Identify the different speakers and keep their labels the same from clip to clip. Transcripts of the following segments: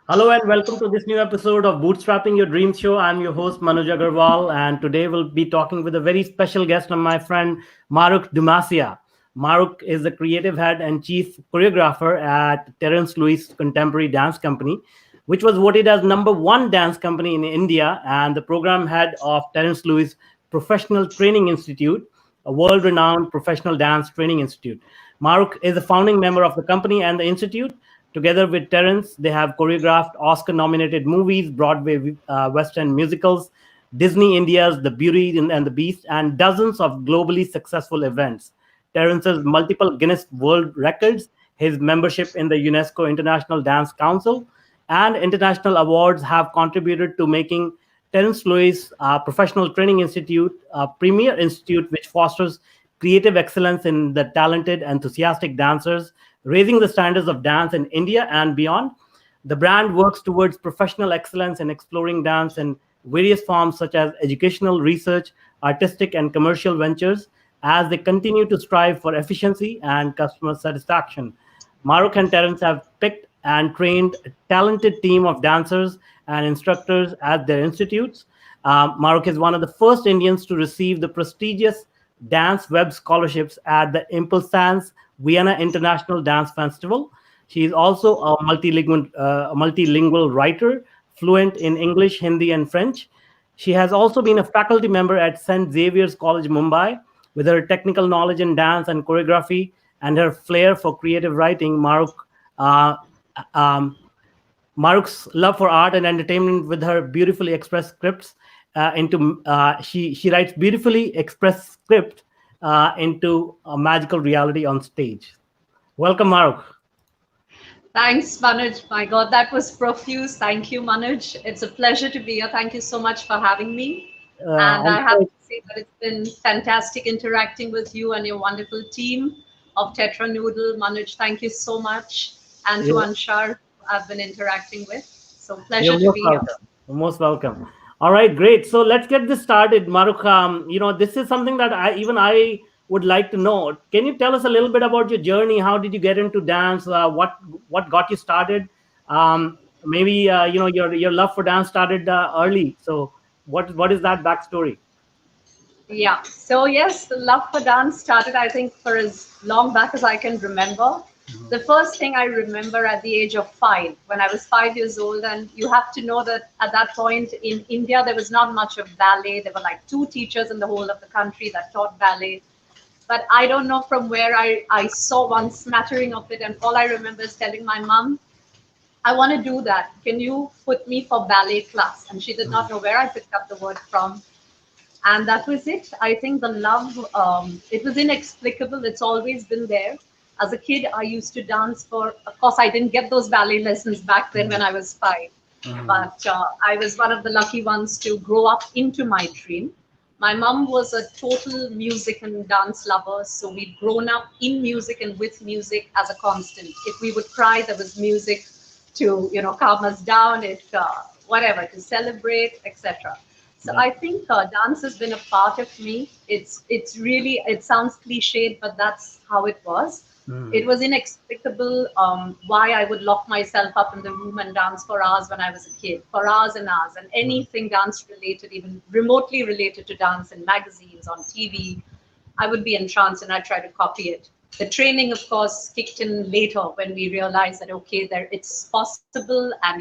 Speaker 1: Hello and welcome to this new episode of Bootstrapping Your Dreams Show. I'm your host Manuj Aggarwal, and today we'll be talking with a very special guest, my friend Mahrukh Dumasia. Marukh is the creative head and chief choreographer at Terrence Contemporary Dance Company, which was voted as number one dance company in India, and the program head of Terrence Professional Training Institute, a world-renowned professional dance training institute. Marukh is a founding member of the company and the institute. Together with Terrence, they have choreographed Oscar nominated movies, Broadway West End musicals, Disney India's The Beauty and the Beast, and dozens of globally successful events. Terrence's multiple Guinness World Records, his membership in the UNESCO International Dance Council, and international awards have contributed to making Terence Lewis Professional Training Institute a premier institute which fosters creative excellence in the talented, enthusiastic dancers, raising the standards of dance in India and beyond. The brand works towards professional excellence in exploring dance in various forms such as educational, research, artistic, and commercial ventures as they continue to strive for efficiency and customer satisfaction. Marukh and Terence have picked and trained a talented team of dancers and instructors at their institutes. Marukh is one of the first Indians to receive the prestigious Dance Web scholarships at the Impulse Dance Vienna International Dance Festival. She is also a multilingual writer, fluent in English, Hindi, and French. She has also been a faculty member at St. Xavier's College, Mumbai. With her technical knowledge in dance and choreography and her flair for creative writing, uh, um, Marukh's love for art and entertainment with her beautifully expressed scripts into she writes beautifully expressed script into a magical reality on stage. Welcome, Marukh.
Speaker 2: Thanks, Manuj. My God, that was profuse. Thank you, Manuj. It's a pleasure to be here. Thank you so much for having me. And I have
Speaker 1: Also,
Speaker 2: to say that it's been fantastic interacting with you and your wonderful team of Tetra Noodle. Manuj, thank you so much. And to
Speaker 1: you're,
Speaker 2: Anshar, who I've been interacting with. So
Speaker 1: you're
Speaker 2: pleasure to
Speaker 1: most
Speaker 2: be here.
Speaker 1: welcome. You're most welcome. All right, great. So let's get this started, Marukh. This is something that I would like to know. Can you tell us a little bit about your journey? How did you get into dance? What got you started? Maybe your love for dance started early. So what is that backstory?
Speaker 2: Yeah. So yes, the love for dance started, I think, for as long back as I can remember.
Speaker 1: Mhm.
Speaker 2: The first thing I remember at the age of 5, when I was 5 years old, and you have to know that at that point in India, there was not much of ballet. There were like 2 teachers in the whole of the country that taught ballet. But I don't know from where I saw one smattering of it. And all I remember is telling my mom, I want to do that. Can you put me for ballet class? And she did
Speaker 1: Mhm.
Speaker 2: not know where I picked up the word from, and that was it. I think the love, it was inexplicable. It's always been there. As a kid, I used to dance for, of course, I didn't get those ballet lessons back then when I was 5,
Speaker 1: Mhm.
Speaker 2: but I was one of the lucky ones to grow up into my dream. My mom was a total music and dance lover, so we'd grown up in music and with music as a constant. If we would cry, there was music to calm us down. If whatever, to celebrate, etc. So
Speaker 1: Yeah.
Speaker 2: I think dance has been a part of me. It's really, it sounds cliched, but that's how it was. It
Speaker 1: Mhm.
Speaker 2: was inexplicable why I would lock myself up in the room and dance for hours when I was a kid, for hours and hours, and
Speaker 1: Mhm.
Speaker 2: anything dance related, even remotely related to dance in magazines, on TV, I would be entranced and I'd try to copy it. The training, of course, kicked in later when we realized that, okay, there it's possible, and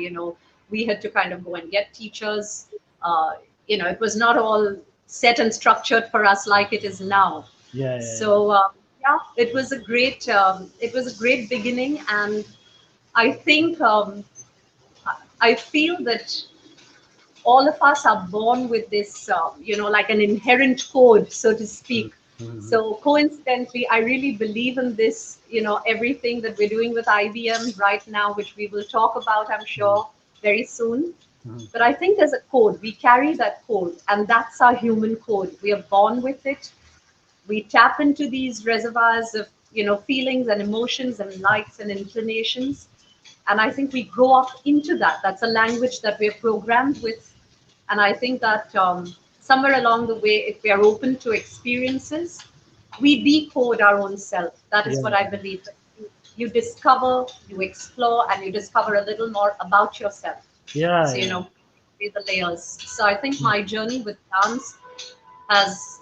Speaker 2: we had to kind of go and get teachers. Uh, it was not all set and structured for us like it is now.
Speaker 1: Yeah. Yeah. Yeah.
Speaker 2: So yeah, it was a great beginning, and I think I feel that all of us are born with this, like an inherent code, so to
Speaker 1: Mhm.
Speaker 2: speak.
Speaker 1: Mhm.
Speaker 2: So coincidentally, I really believe in this, everything that we're doing with IBM right now, which we will talk about, I'm
Speaker 1: Mhm.
Speaker 2: sure, very soon.
Speaker 1: Mhm.
Speaker 2: But I think there's a code. We carry that code, and that's our human code. We are born with it. We tap into these reservoirs of, feelings and emotions and likes and inclinations. And I think we grow up into that. That's a language that we're programmed with. And I think that somewhere along the way, if we are open to experiences, we decode our own self. That is
Speaker 1: Yeah.
Speaker 2: what I believe. you discover, you explore, and you discover a little more about yourself.
Speaker 1: Yeah,
Speaker 2: So,
Speaker 1: yeah.
Speaker 2: the layers. So I think my journey with dance has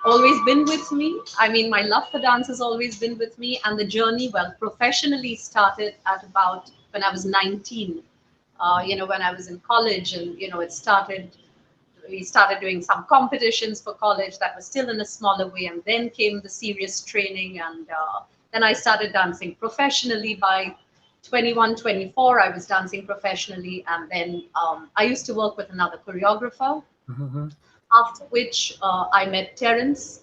Speaker 2: always been with me. I mean, my love for dance has always been with me, and the journey, well, professionally started at about when I was 19. When I was in college, and it started. We started doing some competitions for college that was still in a smaller way, and then came the serious training, and then I started dancing professionally by 21, 24. I was dancing professionally, and then I used to work with another choreographer,
Speaker 1: Mhm.
Speaker 2: after which I met Terrence.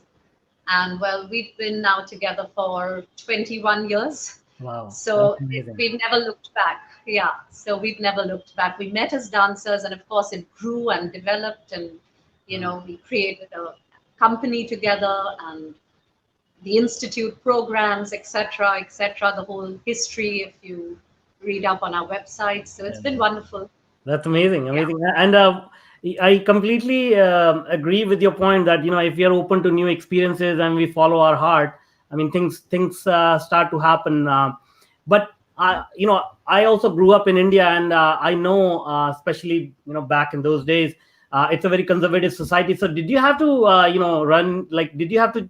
Speaker 2: And well, we've been now together for 21 years.
Speaker 1: Wow, that's
Speaker 2: So
Speaker 1: amazing.
Speaker 2: we've never looked back. Yeah. So we've never looked back. We met as dancers, and of course, it grew and developed. And, we created a company together, and the institute programs, etc., etc., the whole history, if you read up on our website. So it's been
Speaker 1: Yeah.
Speaker 2: wonderful.
Speaker 1: That's amazing,
Speaker 2: Yeah.
Speaker 1: amazing. And I completely agree with your point that if we are open to new experiences and we follow our heart, I mean things start to happen. But I also grew up in India, and I know, especially back in those days, it's a very conservative society. So did you have to run, like, did you have to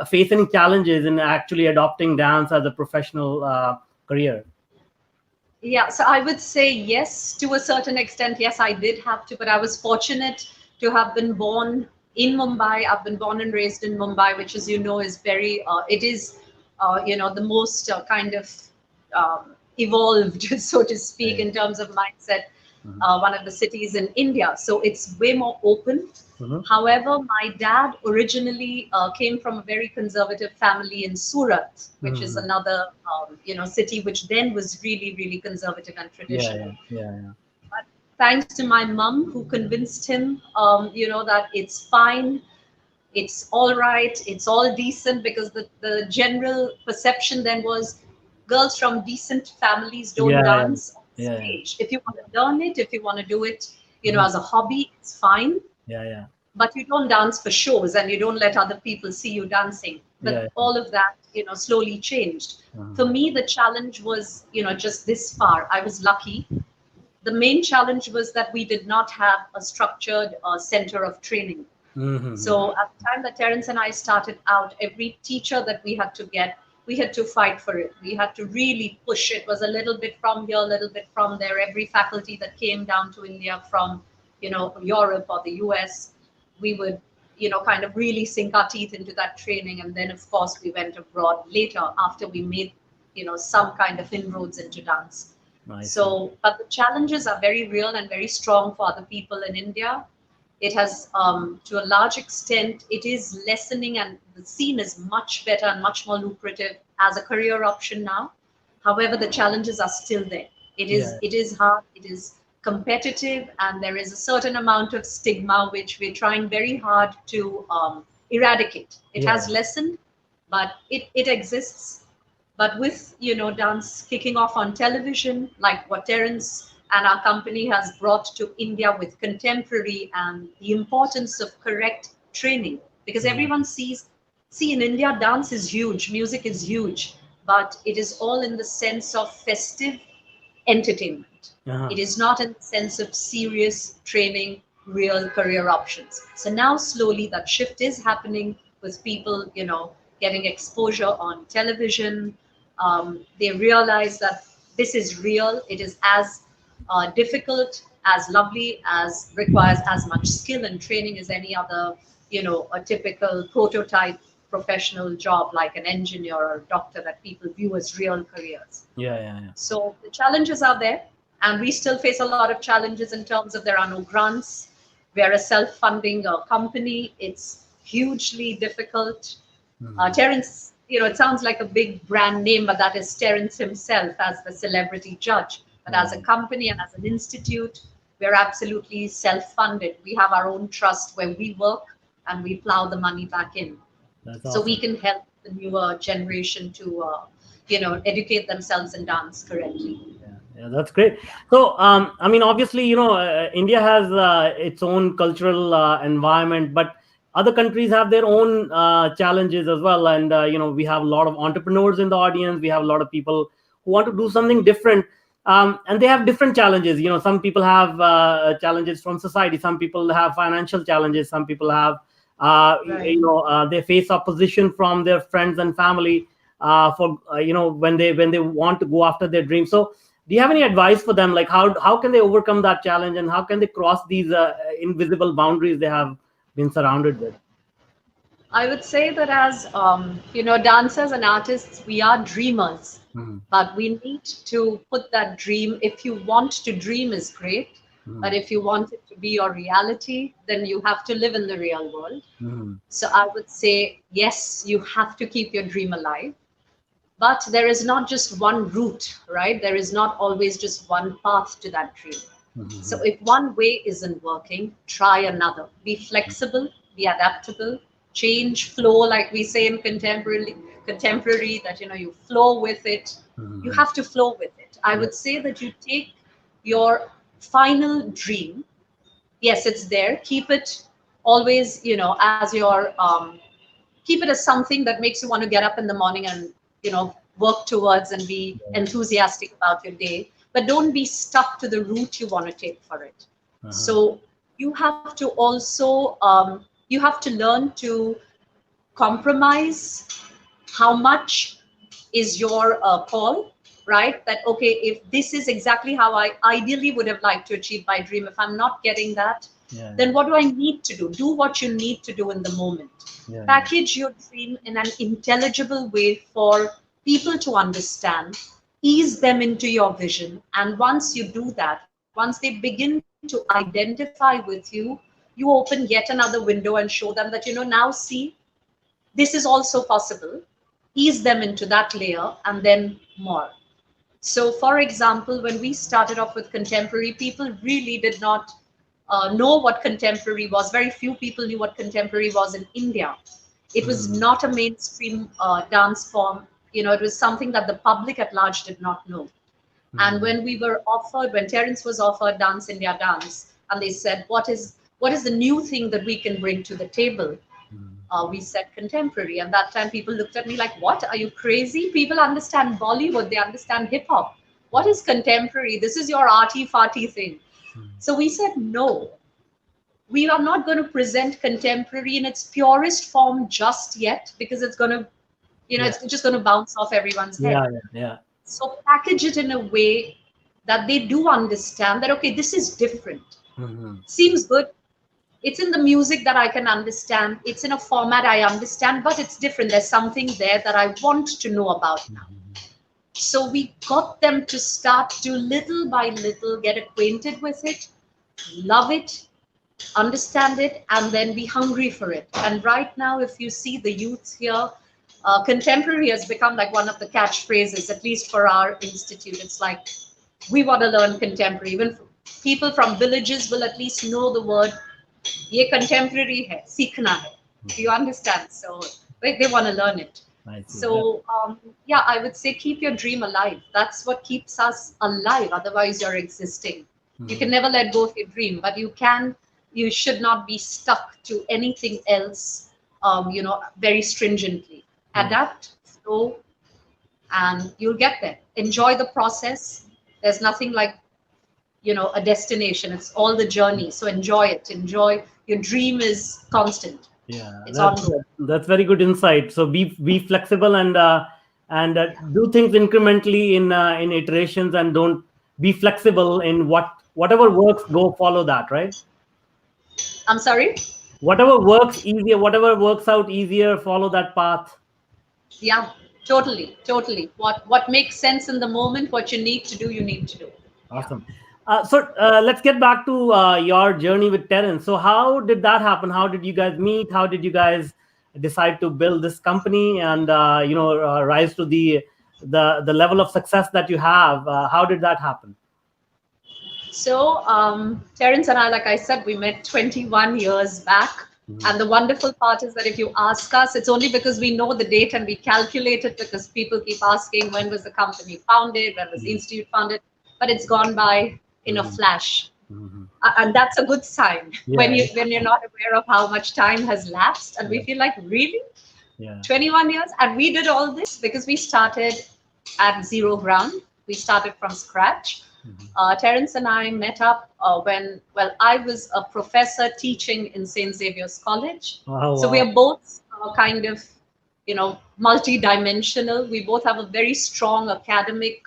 Speaker 1: face any challenges in actually adopting dance as a professional career?
Speaker 2: Yeah, so I would say yes, to a certain extent. Yes, I did have to, but I was fortunate to have been born in Mumbai. I've been born and raised in Mumbai, which, as you know, is it is, the most kind of evolved, so to speak,
Speaker 1: Right.
Speaker 2: in terms of mindset,
Speaker 1: Mhm.
Speaker 2: one of the cities in India. So it's way more open.
Speaker 1: Mhm.
Speaker 2: However, my dad originally came from a very conservative family in Surat, which is
Speaker 1: Mhm.
Speaker 2: another, city which then was really, really conservative and
Speaker 1: Yeah,
Speaker 2: traditional.
Speaker 1: yeah, yeah, yeah.
Speaker 2: But thanks to my mum, who convinced him, that it's fine, it's all right, it's all decent, because the general perception then was girls from decent families don't
Speaker 1: Yeah, yeah,
Speaker 2: dance on
Speaker 1: yeah, yeah.
Speaker 2: stage. If you want to learn it, if you want to do it,
Speaker 1: Mhm.
Speaker 2: as a hobby, it's fine,
Speaker 1: Yeah, yeah,
Speaker 2: but you don't dance for shows, and you don't let other people see you dancing.
Speaker 1: yeah,
Speaker 2: But
Speaker 1: yeah.
Speaker 2: all of that, slowly changed. For
Speaker 1: Mhm.
Speaker 2: me, the challenge was, just this far. I was lucky. The main challenge was that we did not have a structured center of training.
Speaker 1: Mhm.
Speaker 2: So at the time that Terrence and I started out, every teacher that we had to get, we had to fight for it. We had to really push. It was a little bit from here, a little bit from there. Every faculty that came down to India from, Europe or the US, we would, kind of really sink our teeth into that training. And then, of course, we went abroad later after we made, some kind of inroads into dance.
Speaker 1: I see.
Speaker 2: So, but the challenges are very real and very strong for other people in India. It has, to a large extent, it is lessening, and the scene is much better and much more lucrative as a career option now. However, the challenges are still there.
Speaker 1: Yeah,
Speaker 2: It is hard, it is competitive, and there is a certain amount of stigma which we're trying very hard to eradicate. It
Speaker 1: yeah,
Speaker 2: has lessened, but it exists. But with, dance kicking off on television, like what Terrence and our company has brought to India with contemporary, and the importance of correct training, because
Speaker 1: yeah.
Speaker 2: everyone see, in India, dance is huge, music is huge, but it is all in the sense of festive entertainment.
Speaker 1: Uh-huh.
Speaker 2: It is not in the sense of serious training, real career options. So now slowly that shift is happening with people, getting exposure on television. They realize that this is real. It is as difficult, as lovely, as requires as much skill and training as any other, a typical prototype professional job like an engineer or a doctor that people view as real careers.
Speaker 1: Yeah, yeah, yeah.
Speaker 2: So the challenges are there, and we still face a lot of challenges in terms of there are no grants. We are a self-funding company. It's hugely difficult.
Speaker 1: Mhm.
Speaker 2: Terrence, it sounds like a big brand name, but that is Terrence himself as the celebrity judge. But as a
Speaker 1: Wow,
Speaker 2: company and as an institute, we're absolutely self-funded. We have our own trust where we work and we plow the money back in,
Speaker 1: that's
Speaker 2: so we
Speaker 1: awesome.
Speaker 2: can help the newer generation to educate themselves and dance correctly.
Speaker 1: Yeah, yeah, that's great. So, I mean, obviously, India has its own cultural environment, but other countries have their own challenges as well, and we have a lot of entrepreneurs in the audience. We have a lot of people who want to do something different, and they have different challenges. Some people have challenges from society. Some people have financial challenges. Some people have
Speaker 2: Right.
Speaker 1: they face opposition from their friends and family for when they want to go after their dreams. So do you have any advice for them, like how can they overcome that challenge, and how can they cross these invisible boundaries they have been surrounded with?
Speaker 2: I would say that as dancers and artists, we are dreamers,
Speaker 1: Mhm.
Speaker 2: but we need to put that dream. If you want to dream, is great, but
Speaker 1: Mhm.
Speaker 2: if you want it to be your reality, then you have to live in the real world.
Speaker 1: Mhm.
Speaker 2: So I would say yes, you have to keep your dream alive, but there is not just one route, right? There is not always just one path to that dream. So
Speaker 1: Mhm.
Speaker 2: if one way isn't working, try another. Be flexible, be adaptable, change, flow, like we say in contemporary that you flow with it. You
Speaker 1: Mhm.
Speaker 2: have to flow with it. I
Speaker 1: Yeah.
Speaker 2: would say that you take your final dream. Yes, it's there. Keep it always, as your keep it as something that makes you want to get up in the morning and work towards and be enthusiastic about your day, but don't be stuck to the route you want to take for it.
Speaker 1: Uh-huh.
Speaker 2: So you have to also you have to learn to compromise how much is your call, right? That, okay, if this is exactly how I ideally would have liked to achieve my dream, if I'm not getting that,
Speaker 1: Yeah.
Speaker 2: then what do I need to do? Do what you need to do in the moment.
Speaker 1: Yeah. Yeah.
Speaker 2: Package your dream in an intelligible way for people to understand, ease them into your vision. And once you do that, once they begin to identify with you open yet another window and show them that, now see, this is also possible. Ease them into that layer and then more. So, for example, when we started off with contemporary, people really did not know what contemporary was. Very few people knew what contemporary was in India. It was
Speaker 1: Mhm.
Speaker 2: not a mainstream dance form. It was something that the public at large did not know. And
Speaker 1: Mhm.
Speaker 2: when we were offered, when Terrence was offered Dance India Dance, and they said, what is the new thing that we can bring to the table?
Speaker 1: Mhm.
Speaker 2: We said contemporary. And that time people looked at me like, what? Are you crazy? People understand Bollywood, they understand hip hop. What is contemporary? This is your arty farty thing.
Speaker 1: Mhm.
Speaker 2: So we said, no, we are not going to present contemporary in its purest form just yet, because it's going to,
Speaker 1: Yeah.
Speaker 2: it's just going to bounce off everyone's head.
Speaker 1: Yeah. Yeah. Yeah.
Speaker 2: So package it in a way that they do understand that, okay, this is different.
Speaker 1: Mhm.
Speaker 2: Seems good. It's in the music that I can understand. It's in a format I understand, but it's different. There's something there that I want to know about now.
Speaker 1: Mhm.
Speaker 2: So we got them to start to little by little get acquainted with it, love it, understand it, and then be hungry for it. And right now, if you see the youth here, contemporary has become like one of the catchphrases, at least for our institute. It's like, we want to learn contemporary. Even people from villages will at least know the word, ये contemporary है, सीखना है. Do you
Speaker 1: Mhm.
Speaker 2: understand? So they want to learn it.
Speaker 1: I see. Yeah.
Speaker 2: So yeah, I would say keep your dream alive. That's what keeps us alive. Otherwise, you're existing. You can
Speaker 1: Mhm.
Speaker 2: never let go of your dream, but you should not be stuck to anything else. Very stringently.
Speaker 1: Yeah.
Speaker 2: Adapt, flow, and you'll get there. Enjoy the process. There's nothing like a destination. It's all the journey. So enjoy it. Enjoy. Your dream is constant.
Speaker 1: Yeah,
Speaker 2: It's
Speaker 1: that's
Speaker 2: ongoing.
Speaker 1: that's very good insight. So be flexible, and do things incrementally in iterations, and don't be flexible in whatever works. Go follow that, right?
Speaker 2: I'm sorry.
Speaker 1: Whatever works easier, whatever works out easier, follow that path.
Speaker 2: Yeah, totally, totally. What makes sense in the moment, what you need to do, you need to do. Yeah.
Speaker 1: Awesome. So let's get back to your journey with Terrence. So how did that happen? How did you guys meet? How did you guys decide to build this company and rise to the level of success that you have? How did that happen?
Speaker 2: So, Terrence and I, like I said, we met 21 years back.
Speaker 1: Mhm.
Speaker 2: And the wonderful part is that if you ask us, it's only because we know the date and we calculate it, because people keep asking, when was the company founded? When was the
Speaker 1: Mhm.
Speaker 2: institute founded? But it's gone by in a
Speaker 1: Mhm.
Speaker 2: flash.
Speaker 1: Mhm.
Speaker 2: And that's a good sign when
Speaker 1: Yeah.
Speaker 2: you're not aware of how much time has lapsed, and we
Speaker 1: Yeah.
Speaker 2: feel like, really,
Speaker 1: Yeah.
Speaker 2: 21 years, and we did all this because we started at zero ground. We started from scratch.
Speaker 1: Mhm.
Speaker 2: Terrence and I met up when, well, I was a professor teaching in St. Xavier's College.
Speaker 1: Oh,
Speaker 2: So we
Speaker 1: wow.
Speaker 2: are both kind of, multi-dimensional. We both have a very strong academic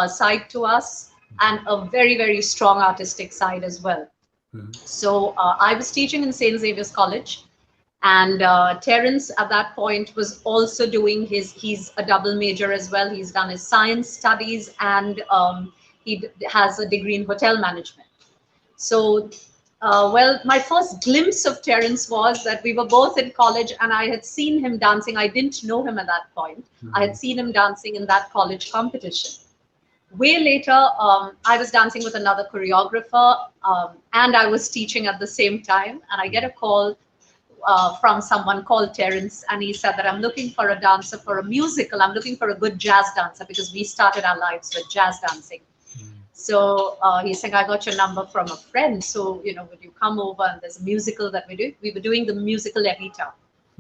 Speaker 2: side to us and a very, very strong artistic side as well.
Speaker 1: Mhm.
Speaker 2: So I was teaching in St. Xavier's College, and Terrence at that point was also doing he's a double major as well. He's done his science studies, and has a degree in hotel management. So, well, my first glimpse of Terrence was that we were both in college, and I had seen him dancing. I didn't know him at that point. I had
Speaker 1: Mhm.
Speaker 2: seen him dancing in that college competition. Way later, I was dancing with another choreographer, and I was teaching at the same time. And I get a call from someone called Terrence, and he said that I'm looking for a dancer for a musical. I'm looking for a good jazz dancer because we started our lives with jazz dancing.
Speaker 1: Mhm.
Speaker 2: So he's saying, I got your number from a friend. So, would you come over? And there's a musical that we do. We were doing the musical Evita.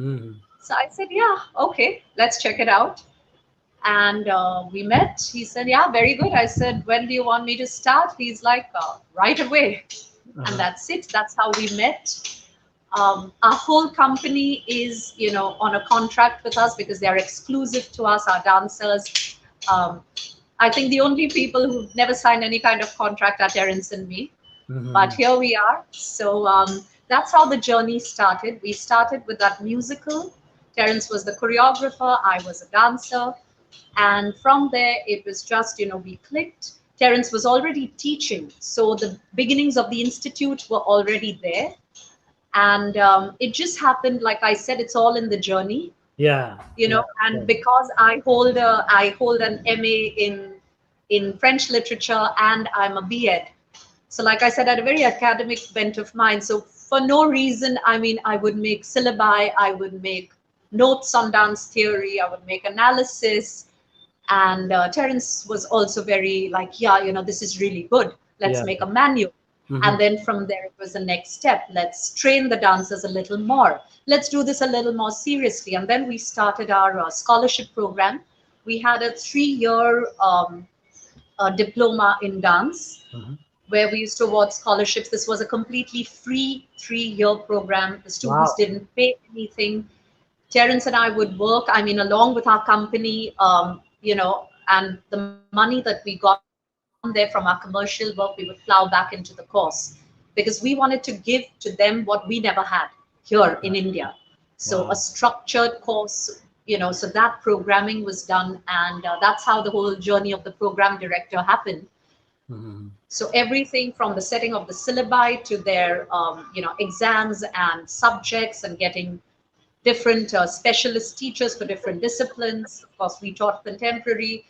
Speaker 1: Mhm.
Speaker 2: So I said, yeah, okay, let's check it out. And we met. He said, yeah, very good. I said, when do you want me to start? He's like, right away. And
Speaker 1: Uh-huh.
Speaker 2: that's it. That's how we met. Our whole company is, on a contract with us because they are exclusive to us, our dancers. Um, I think the only people who've never signed any kind of contract are Terrence and me. But
Speaker 1: Mhm.
Speaker 2: here we are. So that's how the journey started. We started with that musical. Terrence was the choreographer, I was a dancer. And from there, it was just, we clicked. Terrence was already teaching. So the beginnings of the institute were already there. And it just happened, like I said, it's all in the journey,
Speaker 1: Yeah. Yeah.
Speaker 2: and
Speaker 1: Yeah.
Speaker 2: because I hold an MA in French literature, and I'm a B.Ed. So like I said, I had a very academic bent of mind. So for no reason, I mean, I would make syllabi, I would make notes on dance theory, I would make analysis. And Terence was also very like, yeah, this is really good. Let's
Speaker 1: Yeah.
Speaker 2: make a manual. And
Speaker 1: Mhm.
Speaker 2: then from there, it was the next step. Let's train the dancers a little more. Let's do this a little more seriously. And then we started our scholarship program. We had a 3-year diploma in dance
Speaker 1: Mhm.
Speaker 2: where we used to award scholarships. This was a completely free 3-year program. The students
Speaker 1: Wow.
Speaker 2: didn't pay anything. Terrence and I would work, I mean, along with our company, and the money that we got from there from our commercial work, we would plow back into the course because we wanted to give to them what we never had here in India. So a
Speaker 1: Wow.
Speaker 2: structured course, so that programming was done, and that's how the whole journey of the program director happened.
Speaker 1: Mhm.
Speaker 2: So everything from the setting of the syllabi to their, exams and subjects, and getting different specialist teachers for different disciplines. Of course, we taught contemporary.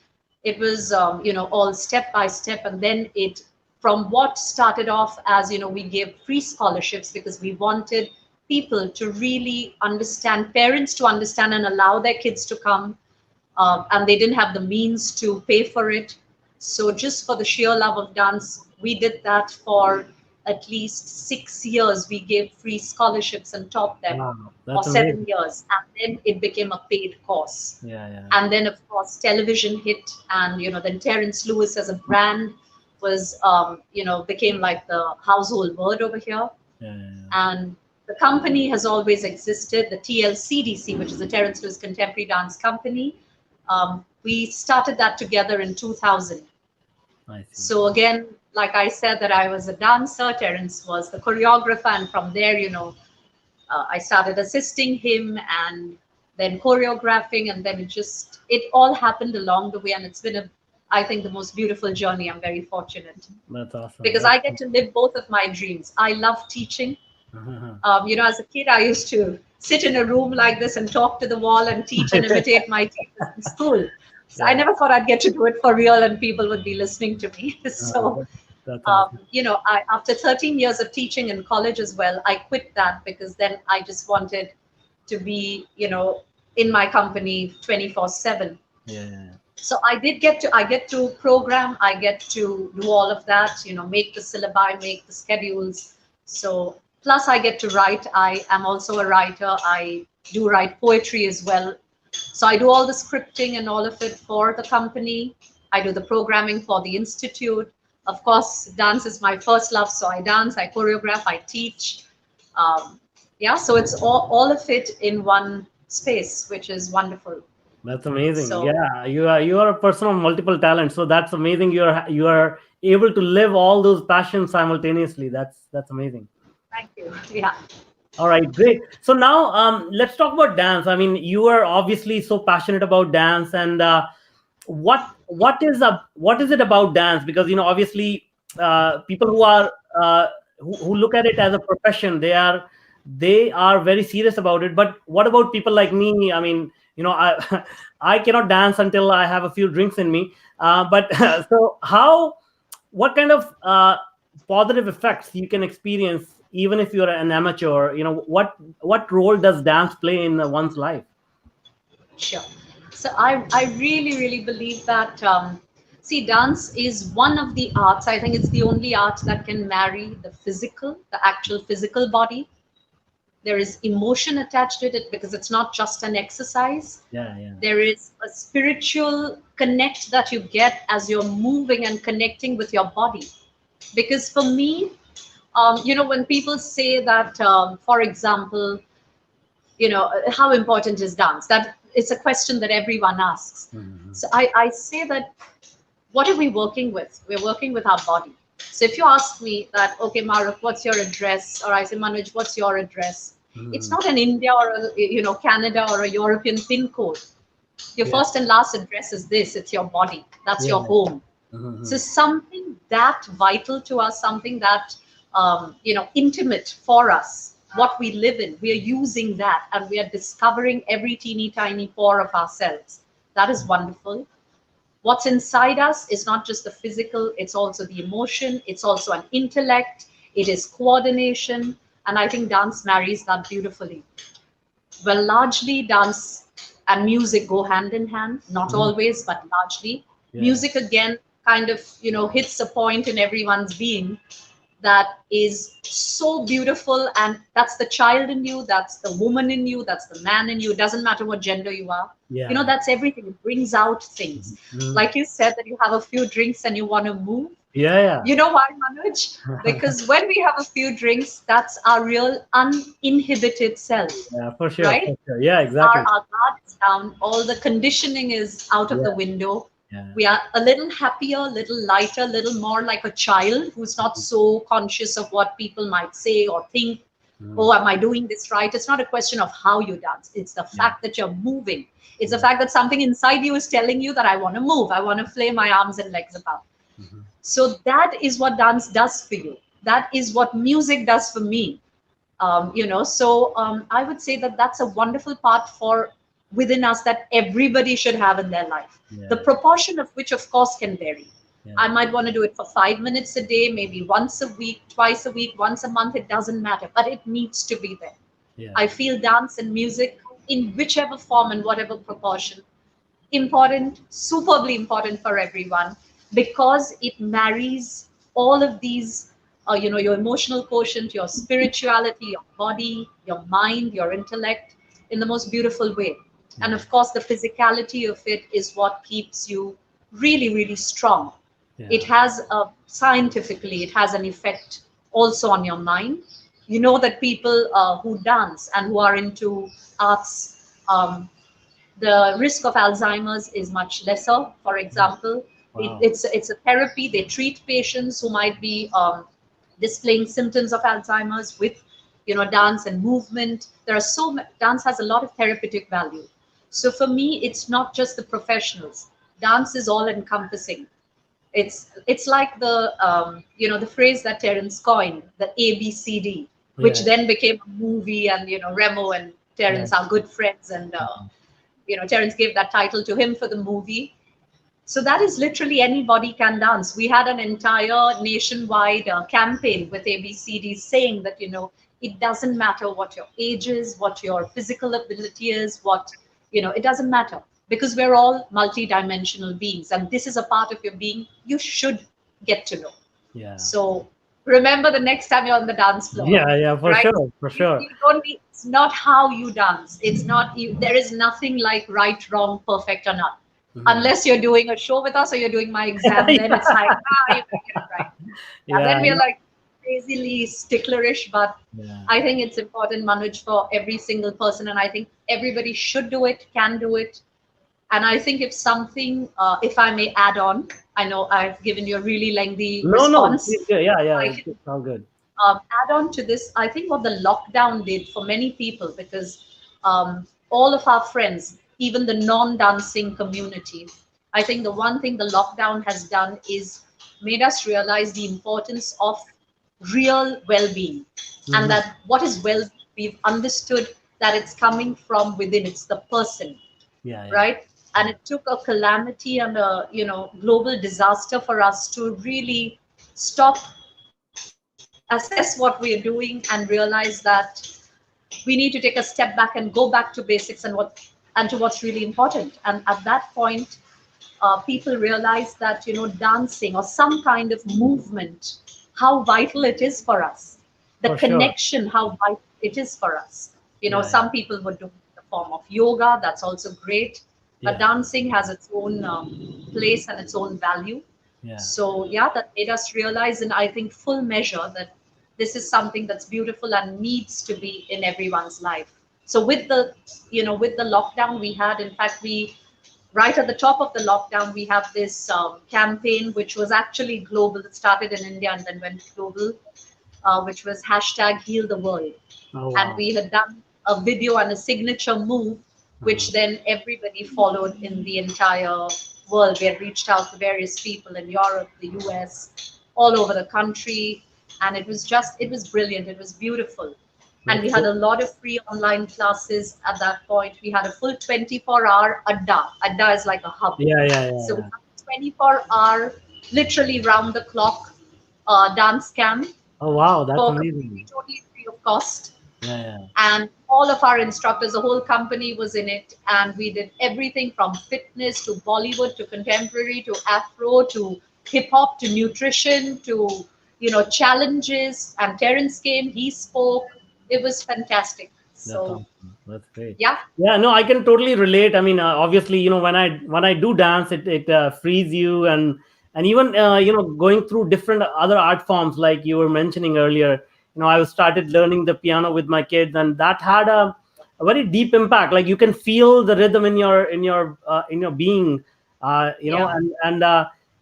Speaker 2: It was, all step by step. And then from what started off as, we gave free scholarships because we wanted people to really understand, parents to understand and allow their kids to come, and they didn't have the means to pay for it. So just for the sheer love of dance, we did that for at least 6 years. We gave free scholarships and taught them,
Speaker 1: Wow.
Speaker 2: or
Speaker 1: That's
Speaker 2: 7 years, and then it became a paid course.
Speaker 1: Yeah. Yeah.
Speaker 2: And then, of course, television hit, and then Terrence Lewis as a brand was, became like the household word over here.
Speaker 1: Yeah. Yeah.
Speaker 2: And the company has always existed, the TLCDC, which is the Terrence Lewis Contemporary Dance Company. We started that together in 2000.
Speaker 1: I see.
Speaker 2: So again, like I said, that I was a dancer, Terrence was the choreographer, and from there, I started assisting him and then choreographing, and then it all happened along the way, and it's been I think, the most beautiful journey. I'm very fortunate
Speaker 1: That's awesome.
Speaker 2: because I get to live both of my dreams. I love teaching.
Speaker 1: Uh-huh.
Speaker 2: As a kid, I used to sit in a room like this and talk to the wall and teach and imitate my teachers in school. So I
Speaker 1: Yeah.
Speaker 2: never thought I'd get to do it for real and people would be listening to me. So,
Speaker 1: That's awesome.
Speaker 2: after 13 years of teaching in college as well, I quit that because then I just wanted to be, in my company 24/7.
Speaker 1: Yeah. Yeah.
Speaker 2: So I get to program, I get to do all of that, make the syllabi, make the schedules. So plus I get to write. I am also a writer. I do write poetry as well. So I do all the scripting and all of it for the company. I do the programming for the institute. Of course, dance is my first love, so I dance, I choreograph, I teach. Um, yeah, so it's all of it in one space, which is wonderful.
Speaker 1: That's amazing.
Speaker 2: So
Speaker 1: Yeah, you are a person of multiple talents, so that's amazing. You are able to live all those passions simultaneously. That's amazing.
Speaker 2: thank you. Yeah.
Speaker 1: All right, great. So now let's talk about dance. I mean, you are obviously so passionate about dance, and what is it about dance? Because obviously people who look at it as a profession, they are very serious about it. But what about people like me? I mean, I I cannot dance until I have a few drinks in me. But so what kind of positive effects you can experience even if you're an amateur? What role does dance play in one's life?
Speaker 2: Sure. So I really, really believe that, see, dance is one of the arts. I think it's the only art that can marry the physical, the actual physical body. There is emotion attached to it because it's not just an exercise.
Speaker 1: Yeah, yeah.
Speaker 2: There is a spiritual connect that you get as you're moving and connecting with your body. Because for me, when people say that, for example, how important is dance, that it's a question that everyone asks.
Speaker 1: Mhm.
Speaker 2: So I say that, what are we working with? We're working with our body. So if you ask me that, okay, Marukh, what's your address, or I say, Manuj, what's your address, it's
Speaker 1: Mhm.
Speaker 2: not an India or Canada or a European pin code. Your
Speaker 1: Yeah,
Speaker 2: first and last address is this. It's your body. That's
Speaker 1: yeah.
Speaker 2: your home. So
Speaker 1: Mhm.
Speaker 2: something that vital to us, something that intimate for us, what we live in, we are using that, and we are discovering every teeny tiny pore of ourselves. That is wonderful. What's inside us is not just the physical; it's also the emotion. It's also an intellect. It is coordination, and I think dance marries that beautifully. Well, largely dance and music go hand in hand, not
Speaker 1: Mhm.
Speaker 2: always, but largely.
Speaker 1: Yeah.
Speaker 2: Music again kind of, hits a point in everyone's being that is so beautiful. And that's the child in you, that's the woman in you, that's the man in you. It doesn't matter what gender you are.
Speaker 1: Yeah.
Speaker 2: That's everything. It brings out things.
Speaker 1: Mhm.
Speaker 2: Like you said, that you have a few drinks and you want to move.
Speaker 1: Yeah, yeah.
Speaker 2: You know why, Manuj? Because when we have a few drinks, that's our real uninhibited self,
Speaker 1: Yeah, for sure,
Speaker 2: right?
Speaker 1: for sure. Yeah,
Speaker 2: our,
Speaker 1: exactly.
Speaker 2: our guard is down, all the conditioning is out of the
Speaker 1: Yeah,
Speaker 2: window.
Speaker 1: yeah.
Speaker 2: We are a little happier, a little lighter, a little more like a child who's not so conscious of what people might say or think.
Speaker 1: Mhm.
Speaker 2: Oh, am I doing this right? It's not a question of how you dance, it's the
Speaker 1: Yeah,
Speaker 2: fact that you're moving. It's the
Speaker 1: yeah.
Speaker 2: fact that something inside you is telling you that I want to move, I want to flay my arms and legs about.
Speaker 1: Mhm.
Speaker 2: So that is what dance does for you. That is what music does for me. I would say that that's a wonderful part for within us that everybody should have in their life. The
Speaker 1: Yeah,
Speaker 2: proportion of which, of course, can vary. I
Speaker 1: yeah,
Speaker 2: might want to do it for 5 minutes a day, maybe once a week, twice a week, once a month. It doesn't matter, but it needs to be there.
Speaker 1: yeah,
Speaker 2: I feel dance and music, in whichever form and whatever proportion, important, superbly important for everyone, because it marries all of these, your emotional quotient, your spirituality, your body, your mind, your intellect, in the most beautiful way. And
Speaker 1: yeah,
Speaker 2: of course, the physicality of it is what keeps you really, really strong. It
Speaker 1: yeah.
Speaker 2: has scientifically, it has an effect also on your mind. You know that people who dance and who are into arts, the risk of Alzheimer's is much lesser. For example,
Speaker 1: Wow.
Speaker 2: it's a therapy. They treat patients who might be displaying symptoms of Alzheimer's with, dance and movement. Dance has a lot of therapeutic value. So for me, it's not just the professionals. Dance is all encompassing. It's like the phrase that Terrence coined, the ABCD,
Speaker 1: Yeah,
Speaker 2: which then became a movie, and Remo and
Speaker 1: yeah.
Speaker 2: Terrence are good friends, and Terrence gave that title to him for the movie. So that is literally anybody can dance. We had an entire nationwide campaign with ABCD saying that, it doesn't matter what your age is, what your physical ability is, it doesn't matter. because we're all multidimensional beings, and this is a part of your being you should get to know.
Speaker 1: Yeah.
Speaker 2: So remember the next time you're on the dance floor,
Speaker 1: Yeah, for
Speaker 2: right?
Speaker 1: sure, for sure.
Speaker 2: You don't need, it's not how you dance. It's not you. There is nothing like right, wrong, perfect, or not.
Speaker 1: Mhm.
Speaker 2: Unless you're doing a show with us or you're doing my exam, then it's like, you gotta get it right. And
Speaker 1: Yeah,
Speaker 2: then we're like crazily sticklerish, but
Speaker 1: yeah,
Speaker 2: I think it's important, Manuj, for every single person, and I think everybody should do it, can do it. And I think if something, if I may add on, I know I've given you a really lengthy
Speaker 1: no,
Speaker 2: response.
Speaker 1: yeah,
Speaker 2: I
Speaker 1: it's
Speaker 2: can
Speaker 1: all good.
Speaker 2: add on to this. I think what the lockdown did for many people, because all of our friends, even the non-dancing community, I think the one thing the lockdown has done is made us realize the importance of real well-being, and
Speaker 1: Hmm.
Speaker 2: that what is well, we've understood that it's coming from within. It's the person,
Speaker 1: Yeah,
Speaker 2: right? And it took a calamity and a global disaster for us to really stop, assess what we are doing, and realize that we need to take a step back and go back to basics and to what's really important. And at that point, people realize that dancing or some kind of movement, how vital it is for us, the
Speaker 1: for sure.
Speaker 2: connection, how vital it is for us.
Speaker 1: Yeah,
Speaker 2: Some people would do it in the form of yoga, that's also great, but
Speaker 1: yeah,
Speaker 2: dancing has its own place and its own value.
Speaker 1: yeah,
Speaker 2: So yeah, that made us realize in, I think, full measure that this is something that's beautiful and needs to be in everyone's life. So with the lockdown we had, in fact, we right at the top of the lockdown, we have this campaign which was actually global. It started in India and then went global, which was hashtag Heal the World.
Speaker 1: oh
Speaker 2: And
Speaker 1: wow.
Speaker 2: we had done a video and a signature move,
Speaker 1: Uh-huh.
Speaker 2: which then everybody followed in the entire world. We had reached out to various people in Europe, the US, all over the country. And it was brilliant. It was beautiful. And we
Speaker 1: That's
Speaker 2: had
Speaker 1: good.
Speaker 2: a lot of free online classes at that point. We had a full 24-hour Adda. Adda is like a hub. So we
Speaker 1: Yeah.
Speaker 2: had a 24-hour, literally round the clock dance camp
Speaker 1: Oh wow, that's
Speaker 2: for completely,
Speaker 1: amazing.
Speaker 2: totally free of cost.
Speaker 1: Yeah.
Speaker 2: And all of our instructors, the whole company was in it. And we did everything from fitness to Bollywood to contemporary to Afro to hip hop to nutrition to, challenges. And Terrence came, he spoke. It was fantastic.
Speaker 1: That's
Speaker 2: So,
Speaker 1: awesome. That's great.
Speaker 2: yeah.
Speaker 1: Yeah, no, I can totally relate. I mean, obviously, when I do dance, it frees you, and even going through different other art forms like you were mentioning earlier. I started learning the piano with my kids, and that had a very deep impact. Like you can feel the rhythm in your being,
Speaker 2: Yeah.
Speaker 1: and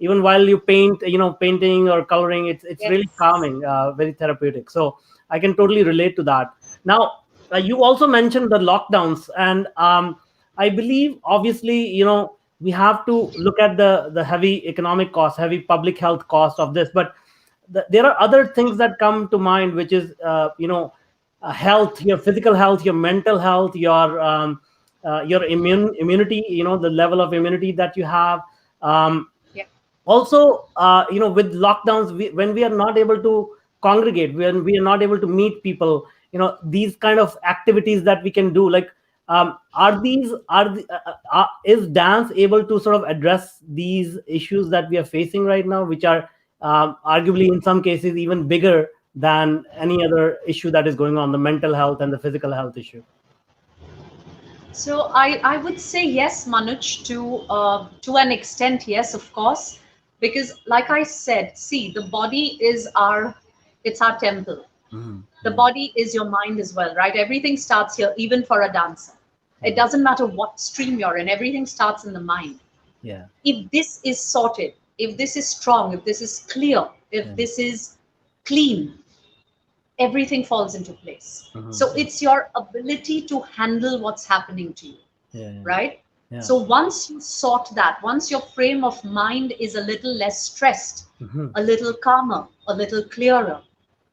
Speaker 1: even while you paint, painting or coloring, it's really
Speaker 2: Yes.
Speaker 1: calming, very therapeutic. So I can totally relate to that. Now, you also mentioned the lockdowns, and I believe obviously we have to look at the heavy economic cost, heavy public health cost of this, but there are other things that come to mind, which is health, your physical health, your mental health, your immunity, the level of immunity that you have. um,
Speaker 2: Yeah.
Speaker 1: Also, with lockdowns, when we are not able to congregate, when we are not able to meet people, these kind of activities that we can do, like, are these are the, is dance able to sort of address these issues that we are facing right now, which are arguably in some cases even bigger than any other issue that is going on, the mental health and the physical health issue?
Speaker 2: So I would say yes, Manuj, to an extent, yes, of course, because like I said, see, the body is it's our temple. The
Speaker 1: Mm-hmm.
Speaker 2: body is your mind as well, right? Everything starts here, even for a dancer. It
Speaker 1: Mm-hmm.
Speaker 2: doesn't matter what stream you're in, everything starts in the mind.
Speaker 1: Yeah,
Speaker 2: If this is sorted, if this is strong, if this is clear, if
Speaker 1: yeah.
Speaker 2: this is clean, everything falls into place. So
Speaker 1: Mm-hmm.
Speaker 2: it's your ability to handle what's happening to you,
Speaker 1: Yeah,
Speaker 2: right?
Speaker 1: yeah.
Speaker 2: So once you sort that, once your frame of mind is a little less stressed,
Speaker 1: Mm-hmm.
Speaker 2: a little calmer, a little clearer,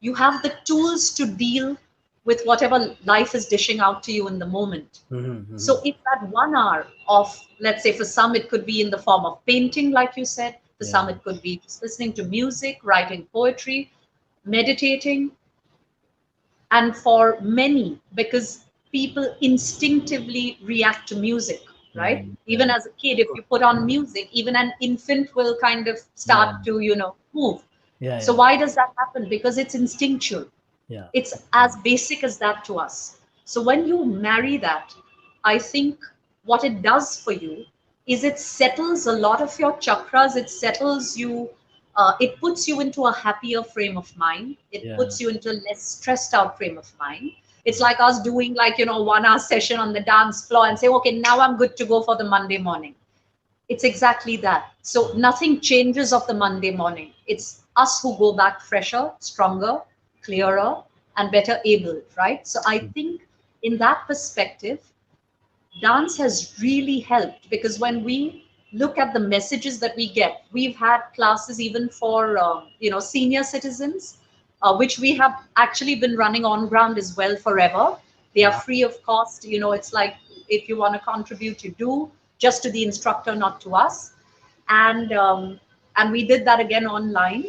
Speaker 2: you have the tools to deal with whatever life is dishing out to you in the moment.
Speaker 1: Mm-hmm. Mm-hmm.
Speaker 2: So if that 1 hour of, let's say for some, it could be in the form of painting, like you said, for
Speaker 1: Yeah.
Speaker 2: some, it could be just listening to music, writing poetry, meditating, and for many, because people instinctively react to music, right?
Speaker 1: Yeah.
Speaker 2: Even as a kid, if you put on music, even an infant will kind of
Speaker 1: Yeah.
Speaker 2: start to, move.
Speaker 1: Yeah.
Speaker 2: So
Speaker 1: Yeah.
Speaker 2: why does that happen? Because it's instinctual.
Speaker 1: Yeah.
Speaker 2: It's as basic as that to us. So when you marry that, I think what it does for you is it settles a lot of your chakras. It settles you. It puts you into a happier frame of mind. It
Speaker 1: Yeah.
Speaker 2: puts you into a less stressed out frame of mind. It's like us doing like 1 hour session on the dance floor and say, okay, now I'm good to go for the Monday morning. It's exactly that. So nothing changes of the Monday morning. It's us who go back fresher, stronger, clearer, and better able, right? So I think in that perspective, dance has really helped, because when we look at the messages that we get, we've had classes even for senior citizens, which we have actually been running on ground as well forever. They are free of cost. It's like, if you want to contribute, you do, just to the instructor, not to us. And we did that again online.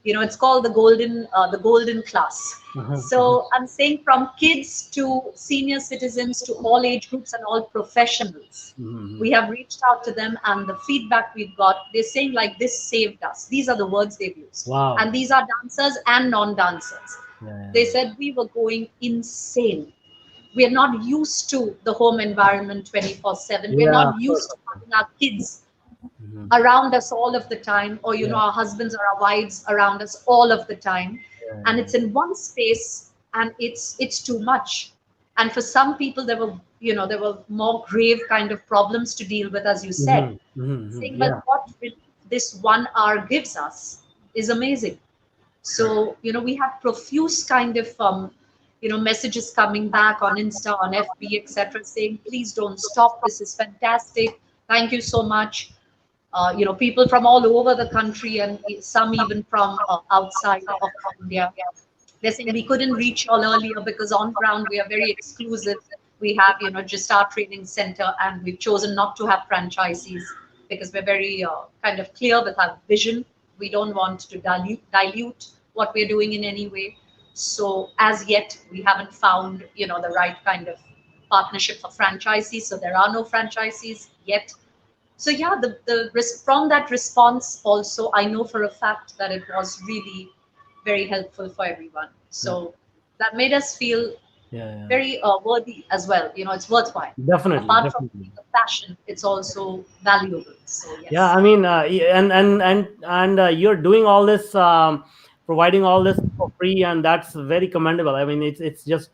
Speaker 2: It's called the golden class. So I'm saying, from kids to senior citizens to all age groups and all professionals, we have reached out to them, and the feedback we've got, they're saying like, this saved us. These are the words they've used.
Speaker 1: Wow.
Speaker 2: And these are dancers and non-dancers.
Speaker 1: Yeah.
Speaker 2: They said we were going insane. We are not used to the home environment 24/7. We're
Speaker 1: Yeah.
Speaker 2: not
Speaker 1: Of course.
Speaker 2: used to having our kids
Speaker 1: Mhm.
Speaker 2: around us all of the time, or
Speaker 1: Yeah.
Speaker 2: our husbands or our wives around us all of the time. And
Speaker 1: Yeah.
Speaker 2: it's in one space, and it's too much. And for some people, there were more grave kind of problems to deal with, as you said. Saying, but
Speaker 1: Yeah.
Speaker 2: what this 1 hour gives us is amazing. So, we had profuse kind of messages coming back on Insta, on FB, etc., saying, please don't stop. This is fantastic. Thank you so much. People from all over the country, and some even from outside of India. They're saying, we couldn't reach y'all earlier because on ground we are very exclusive. We have, just our training center, and we've chosen not to have franchisees because we're very kind of clear with our vision. We don't want to dilute what we're doing in any way. So as yet, we haven't found, the right kind of partnership for franchisees. So there are no franchisees yet. So yeah, from that response also, I know for a fact that it was really very helpful for everyone.
Speaker 1: Yeah.
Speaker 2: So that made us feel
Speaker 1: Yeah.
Speaker 2: very worthy as well. It's worthwhile.
Speaker 1: Definitely.
Speaker 2: Apart from
Speaker 1: Definitely.
Speaker 2: being a passion, it's also valuable. So
Speaker 1: Yeah,
Speaker 2: yes.
Speaker 1: I mean, and you're doing all this, providing all this for free, and that's very commendable. I mean, it's just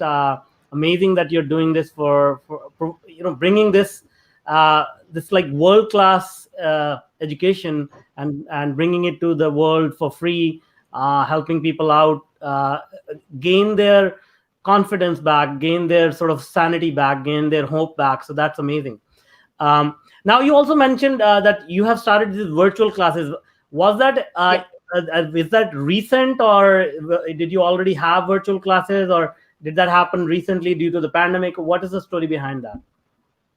Speaker 1: amazing that you're doing this for bringing this like world class education, and bringing it to the world for free, helping people out, gain their confidence back, gain their sort of sanity back, gain their hope back. So that's amazing. Now, you also mentioned that you have started these virtual classes. Was that
Speaker 2: Yeah.
Speaker 1: is that recent, or did you already have virtual classes, or did that happen recently due to the pandemic? What is the story behind that?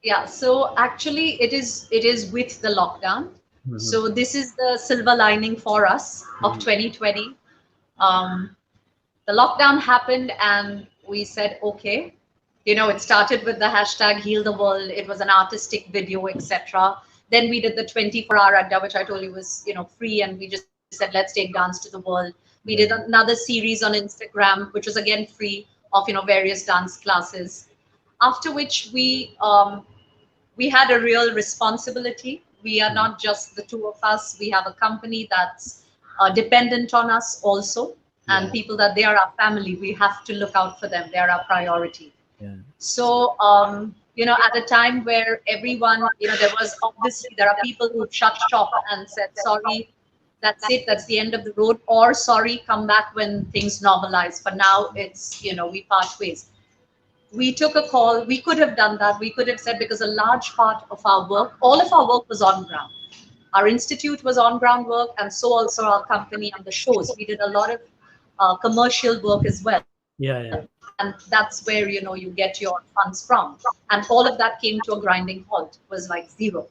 Speaker 2: Yeah. So actually, it is with the lockdown.
Speaker 1: Mhm.
Speaker 2: So this is the silver lining for us of
Speaker 1: Mhm.
Speaker 2: 2020. Um, the lockdown happened, and we said, okay. It started with the hashtag heal the world. It was an artistic video, etc. Then we did the 24-hour adda, which I told you was free, and we just said, let's take dance to the world. We did
Speaker 1: Yeah.
Speaker 2: another series on Instagram, which was again free, of various dance classes. After which we had a real responsibility. We are
Speaker 1: Mhm.
Speaker 2: not just the two of us. We have a company that's dependent on us also, and
Speaker 1: Yeah.
Speaker 2: people that they are our family. We have to look out for them. They are our priority.
Speaker 1: Yeah.
Speaker 2: So, at a time where everyone, there are people who shut shop and said, sorry, that's it, that's the end of the road, or sorry, come back when things normalize. For now, it's, we part ways. We took a call. We could have done that. We could have said, because a large part of our work, all of our work was on ground. Our institute was on ground work, and so also our company and the shows. We did a lot of commercial work as well.
Speaker 1: Yeah. Yeah.
Speaker 2: And that's where, you get your funds from. And all of that came to a grinding halt, was like zero.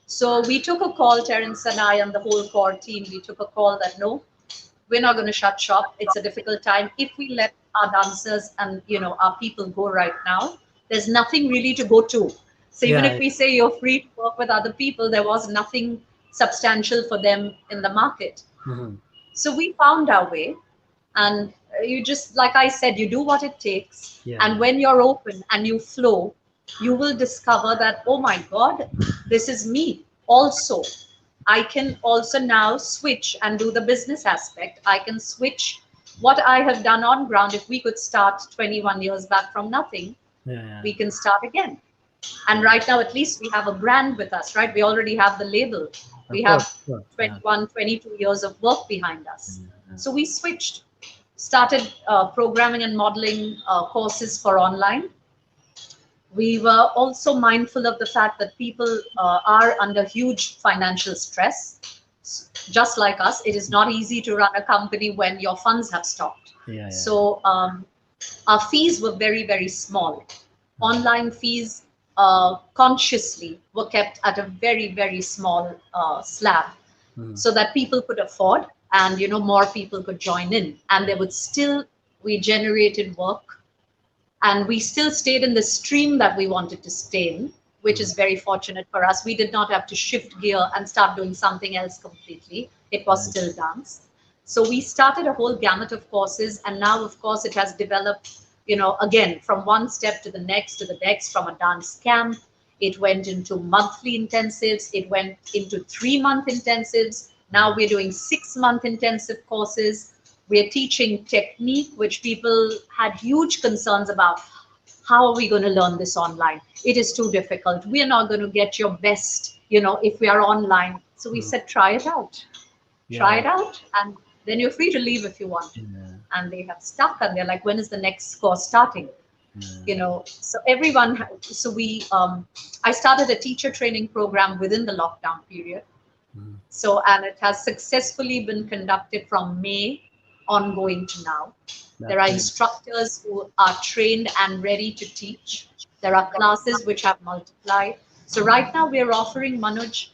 Speaker 2: So we took a call, Terrence and I and the whole core team, we took a call that no, we're not going to shut shop. It's a difficult time. If we let our dancers and our people go right now, there's nothing really to go to. So even
Speaker 1: Yeah.
Speaker 2: if we say you're free to work with other people, there was nothing substantial for them in the market.
Speaker 1: Mm-hmm.
Speaker 2: So we found our way, and you just, like I said, you do what it takes.
Speaker 1: Yeah.
Speaker 2: And when you're open and you flow, you will discover that, oh my God, this is me also. I can also now switch and do the business aspect. I can switch what I have done on ground. If we could start 21 years back from nothing,
Speaker 1: Yeah. Yeah.
Speaker 2: we can start again. And right now, at least we have a brand with us, right? We already have the label. We
Speaker 1: Of course.
Speaker 2: have
Speaker 1: Of course. Yeah.
Speaker 2: 21, 22 years of work behind us.
Speaker 1: Yeah.
Speaker 2: So we switched, started programming and modeling courses for online. We were also mindful of the fact that people are under huge financial stress. Just like us, it is not easy to run a company when your funds have stopped.
Speaker 1: Yeah. Yeah.
Speaker 2: So our fees were very, very small. Online fees consciously were kept at a very, very small slab, so that people could afford, and more people could join in, and there would still, we generated work, and we still stayed in the stream that we wanted to stay in, which is very fortunate for us. We did not have to shift gear and start doing something else completely. It was still dance. So we started a whole gamut of courses, and now, of course, it has developed, again, from one step to the next to the next, from a dance camp. It went into monthly intensives. It went into 3-month intensives. Now we're doing 6-month intensive courses. We're teaching technique, which people had huge concerns about. How are we going to learn this online? It is too difficult. We are not going to get your best, if we are online. So we said, try it out. Try it out, and then you're free to leave if you want to. And they have stuck, and they're like, when is the next course starting? So everyone, so I started a teacher training program within the lockdown period. So, and it has successfully been conducted from May ongoing to now. There are instructors who are trained and ready to teach. There are classes which have multiplied. So right now we're offering, Manuj,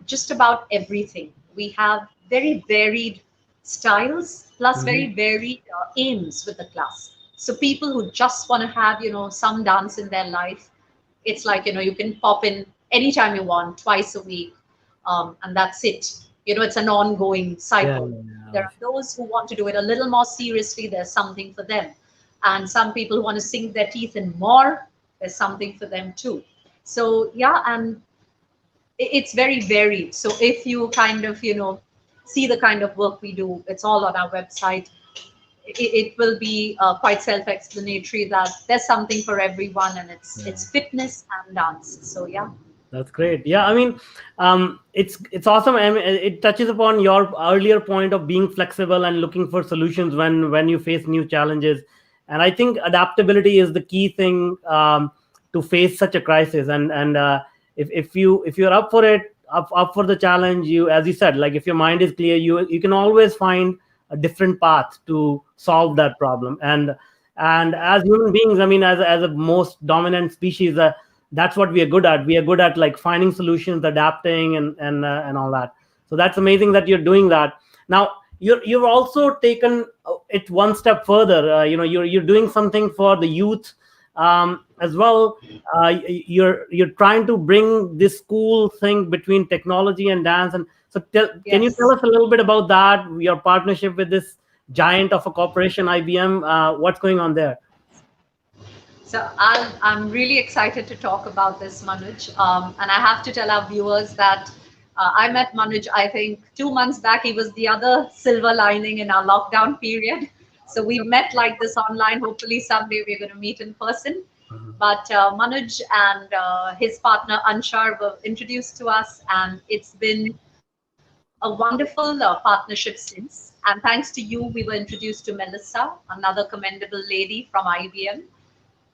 Speaker 2: just about everything. We have very varied styles plus very varied aims with the class. So people who just want to have, some dance in their life, it's like, you can pop in anytime you want, twice a week, and that's it. It's an ongoing cycle. There are those who want to do it a little more seriously. There's something for them. And some people who want to sink their teeth in more. There's something for them too. So yeah, and it's very varied. So if you kind of, see the kind of work we do, it's all on our website. It will be quite self-explanatory that there's something for everyone, and it's fitness and dance. So yeah.
Speaker 1: That's great. Yeah, I mean, it's awesome. I mean, it touches upon your earlier point of being flexible and looking for solutions when you face new challenges. And I think adaptability is the key thing to face such a crisis. And if you're up for it, up for the challenge, you, as you said, like if your mind is clear, you can always find a different path to solve that problem. And as human beings, I mean, as a most dominant species, that's what we are good at. We are good at like finding solutions, adapting, and all that. So that's amazing that you're doing that. Now you've also taken it one step further. You're doing something for the youth as well. You're trying to bring this cool thing between technology and dance. And so can you tell us a little bit about that? Your partnership with this giant of a corporation, IBM. What's going on there?
Speaker 2: So I'm really excited to talk about this, Manuj. And I have to tell our viewers that I met Manuj, I think 2 months back. He was the other silver lining in our lockdown period. So we met like this online. Hopefully someday we're going to meet in person. But Manuj and his partner Anshar were introduced to us, and it's been a wonderful partnership since. And thanks to you, we were introduced to Melissa, another commendable lady from IBM.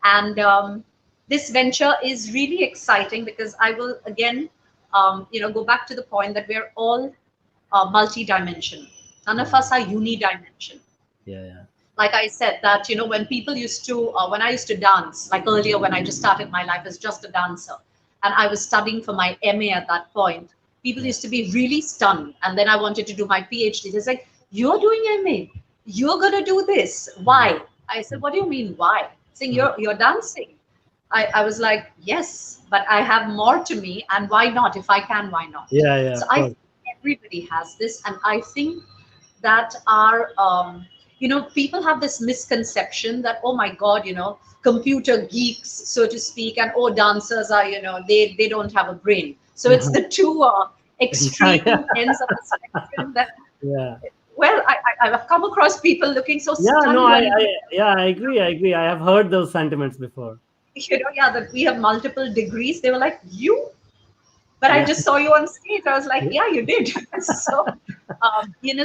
Speaker 2: And this venture is really exciting because I will again, go back to the point that we're all multi-dimensional. None of us are unidimensional.
Speaker 1: Yeah.
Speaker 2: Like I said, that when people used to, when I used to dance, like earlier when I just started my life as just a dancer, and I was studying for my MA at that point, people used to be really stunned. And then I wanted to do my PhD. They're like, "You're doing MA, you're gonna do this. Why?" I said, "What do you mean why?" Saying, you're dancing. I was like, yes, but I have more to me, and why not? If I can, why not?
Speaker 1: Yeah,
Speaker 2: So
Speaker 1: of
Speaker 2: I
Speaker 1: course.
Speaker 2: think everybody has this, and I think that our, people have this misconception that, oh my God, computer geeks, so to speak, and oh, dancers are, they don't have a brain. So it's the two
Speaker 1: Yeah, yeah,
Speaker 2: extreme ends of the spectrum that,
Speaker 1: yeah.
Speaker 2: well, I've come across people looking so
Speaker 1: Yeah, no,
Speaker 2: stunned when,
Speaker 1: yeah, I agree. I agree. I have heard those sentiments before.
Speaker 2: yeah, that we have multiple degrees. They were like, you? But I
Speaker 1: Yeah,
Speaker 2: just saw you on stage. I was like,
Speaker 1: yeah,
Speaker 2: yeah, you did. So,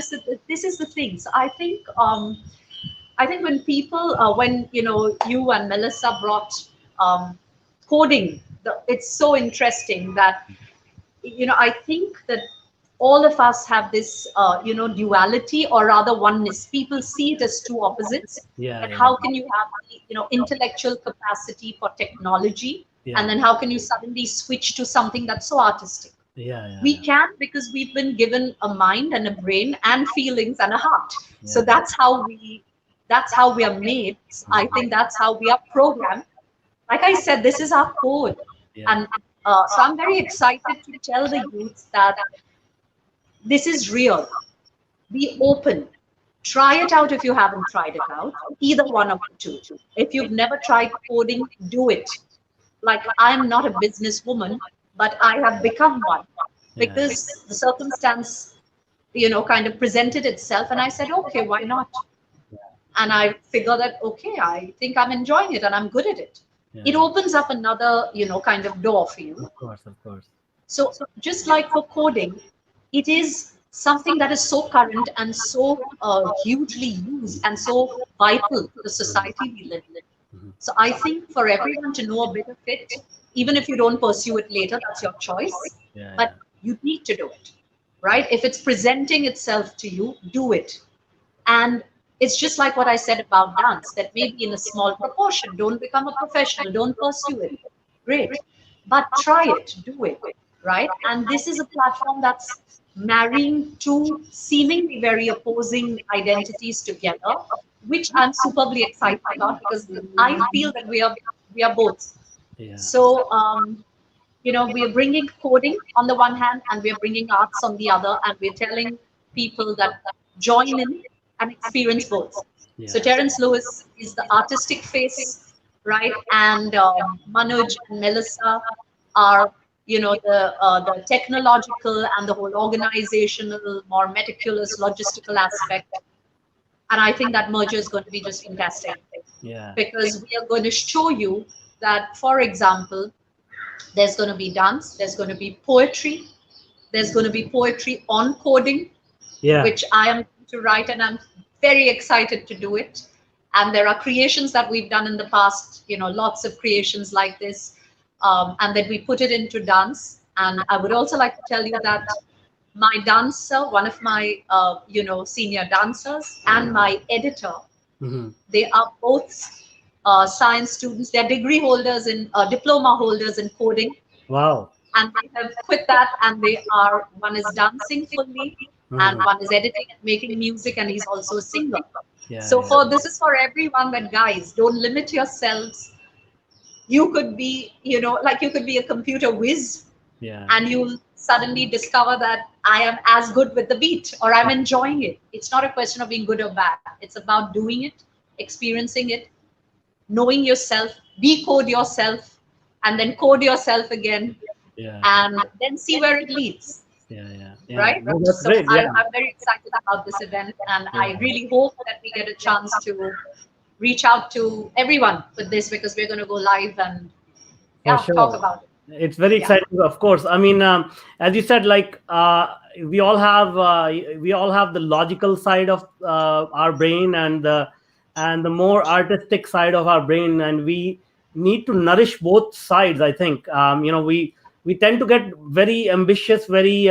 Speaker 2: so this is the thing. So I think when people, when you and Melissa brought um, coding, it's so interesting that I think that all of us have this duality, or rather oneness. People see it as two opposites.
Speaker 1: yeah,
Speaker 2: That
Speaker 1: yeah,
Speaker 2: how can you have the intellectual capacity for technology, and
Speaker 1: yeah,
Speaker 2: then how can you suddenly switch to something that's so artistic?
Speaker 1: yeah,
Speaker 2: We
Speaker 1: yeah,
Speaker 2: can, because we've been given a mind and a brain and feelings and a heart. So
Speaker 1: yeah,
Speaker 2: that's how we are made. I think that's how we are programmed. Like I said, this is our code.
Speaker 1: yeah,
Speaker 2: And so I'm very excited to tell the youth that this is real. Be open. Try it out if you haven't tried it out. Either one of the two. If you've never tried coding, do it. Like, I'm not a businesswoman, but I have become one
Speaker 1: yeah,
Speaker 2: because the circumstance, kind of presented itself. And I said, okay, why not? And I figure that, okay, I think I'm enjoying it and I'm good at it.
Speaker 1: yeah,
Speaker 2: It
Speaker 1: yeah.
Speaker 2: opens up another, kind of door for you.
Speaker 1: Of course, of course.
Speaker 2: So just like for coding, it is something that is so current and so hugely used and so vital to the society we live in.
Speaker 1: Mhm.
Speaker 2: So I think for everyone to know a bit of it, even if you don't pursue it later, that's your choice.
Speaker 1: Yeah,
Speaker 2: But
Speaker 1: yeah,
Speaker 2: you need to do it, right? If it's presenting itself to you, do it. And it's just like what I said about dance, that maybe in a small proportion, don't become a professional, don't pursue it. Great. But try it, do it, right? And this is a platform that's marrying two seemingly very opposing identities together, which I'm superbly excited about because I feel that we are both.
Speaker 1: yeah,
Speaker 2: So we are bringing coding on the one hand and we are bringing arts on the other, and we're telling people that join in and experience both. So
Speaker 1: yeah,
Speaker 2: Terrence Lewis is the artistic face, right? And Manuj and Melissa are the technological and the whole organizational, more meticulous, logistical aspect. And I think that merger is going to be just fantastic
Speaker 1: yeah,
Speaker 2: because we are going to show you that, for example, there's going to be dance, there's going to be poetry, there's going to be poetry on coding,
Speaker 1: yeah.
Speaker 2: which I am going to write, and I'm very excited to do it. And there are creations that we've done in the past, lots of creations like this, and then we put it into dance. And I would also like to tell you that my dancer, one of my, senior dancers, and my editor,
Speaker 1: Hmm.
Speaker 2: they are both science students. They're degree holders in diploma holders in coding,
Speaker 1: Wow.
Speaker 2: and they have quit that, and they are, one is dancing fully and
Speaker 1: Hmm.
Speaker 2: one is editing and making music, and he's also a singer.
Speaker 1: Yeah,
Speaker 2: So
Speaker 1: yeah,
Speaker 2: for this is for everyone, that guys, don't limit yourselves. You could be, like you could be a computer whiz,
Speaker 1: yeah,
Speaker 2: and you'll suddenly discover that I am as good with the beat, or I'm enjoying it. It's not a question of being good or bad, it's about doing it, experiencing it, knowing yourself, decode yourself, and then code yourself again,
Speaker 1: yeah,
Speaker 2: and then see where it leads,
Speaker 1: yeah, yeah, yeah.
Speaker 2: right?
Speaker 1: No, that's
Speaker 2: So
Speaker 1: great. Yeah,
Speaker 2: I'm very excited about this event, and
Speaker 1: yeah,
Speaker 2: I really hope that we get a chance to reach out to everyone with this, because we're going to go live and,
Speaker 1: for
Speaker 2: yeah, talk
Speaker 1: sure.
Speaker 2: about it.
Speaker 1: It's very
Speaker 2: Yeah.
Speaker 1: exciting, of course. I mean, as you said, like we all have the logical side of our brain, and the more artistic side of our brain, and we need to nourish both sides. I think we tend to get very ambitious, very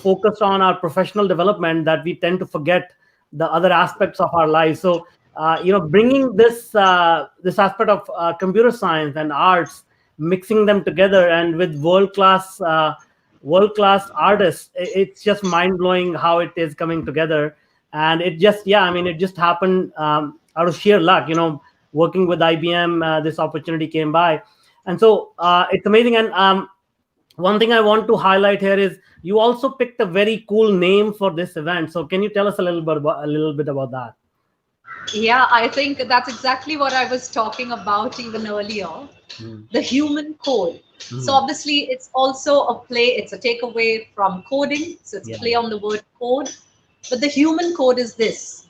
Speaker 1: focused on our professional development, that we tend to forget the other aspects of our lives. So bringing this aspect of computer science and arts, mixing them together, and with world class artists, it's just mind blowing how it is coming together. And it just, yeah, I mean, it just happened out of sheer luck. working with IBM, this opportunity came by. And so it's amazing. And one thing I want to highlight here is you also picked a very cool name for this event. So can you tell us a little bit about that?
Speaker 2: Yeah, I think that's exactly what I was talking about even earlier.
Speaker 1: Mm.
Speaker 2: The human code. So
Speaker 1: Mm.
Speaker 2: obviously it's also a play, it's a takeaway from coding. So it's a
Speaker 1: Yeah.
Speaker 2: play on the word code. But the human code is this,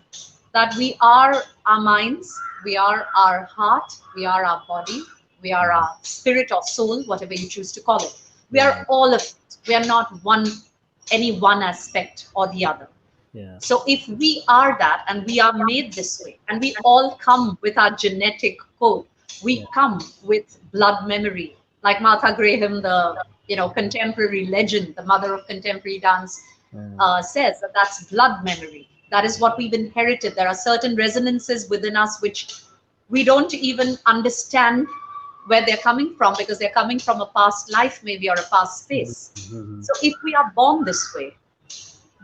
Speaker 2: that we are our minds, we are our heart, we are our body, we are
Speaker 1: Mhm.
Speaker 2: our spirit or soul, whatever you choose to call it. We
Speaker 1: Yeah.
Speaker 2: are all of it. We are not any one aspect or the other.
Speaker 1: Yeah.
Speaker 2: So if we are that and we are made this way, and we all come with our genetic code, we
Speaker 1: Yeah.
Speaker 2: come with blood memory, like Martha Graham, the contemporary legend, the mother of contemporary dance,
Speaker 1: Yeah.
Speaker 2: says that that's blood memory. That is what we've inherited. There are certain resonances within us which we don't even understand where they're coming from, because they're coming from a past life, maybe, or a past space.
Speaker 1: Mhm.
Speaker 2: So if we are born this way,